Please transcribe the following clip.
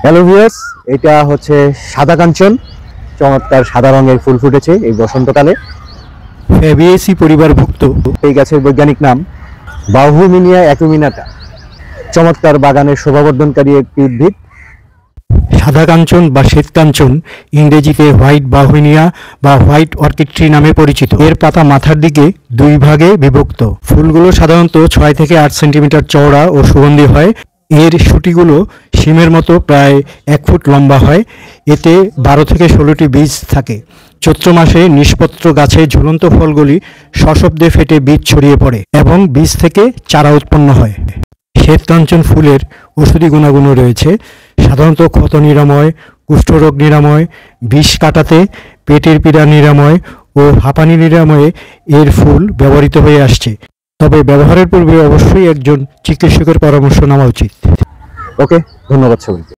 Hello viewers, এটা হচ্ছে সাদা কাঞ্চন। চমৎকার সাদা রঙের ফুল ফুটেছে এই বসন্তকালে। ফ্যাবিয়েসি পরিবারভুক্ত এই গাছের বৈজ্ঞানিক নাম বাউহুমিনিয়া অ্যাকুমিনাটা। চমৎকার বাগানের শোভাবর্ধনকারী একটি উদ্ভিদ। সাদা কাঞ্চন বা শ্বেত কাঞ্চন ইংরেজিতে হোয়াইট বাউহিনিয়া বা হোয়াইট অর্কিড ট্রি নামে পরিচিত। এর পাতা মাথার দিকে দুই ভাগে বিভক্ত। ফুলগুলো সাধারণত 6 থেকে 8 সেন্টিমিটার চওড়া ও সুগন্ধি হয়। এর শুটিগুলো শিমের মতো প্রায় 1 ফুট লম্বা হয়। এতে 12 থেকে 16টি বীজ থাকে। চৈত্র মাসে নিষ্পত্র গাছে ঝুলন্ত ফলগুলি সশব্দে ফেটে বীজ ছড়িয়ে পড়ে এবং বীজ থেকে চারা উৎপন্ন হয়। শ্বেতকাঞ্চন ফুলের ঔষধি গুণাগুণও রয়েছে। সাধারণত ক্ষত নিরাময়, কুষ্ঠরোগ নিরাময়, বিষ কাটাতে, পেটের পীড়া নিরাময় ও হাঁপানি নিরাময়ে এর ফুল ব্যবহৃত হয়ে আসছে। তবে ব্যবহারের পূর্বে অবশ্যই একজন চিকিৎসকের পরামর্শ নেওয়া উচিত। ওকে, ধন্যবাদ সবাইকে।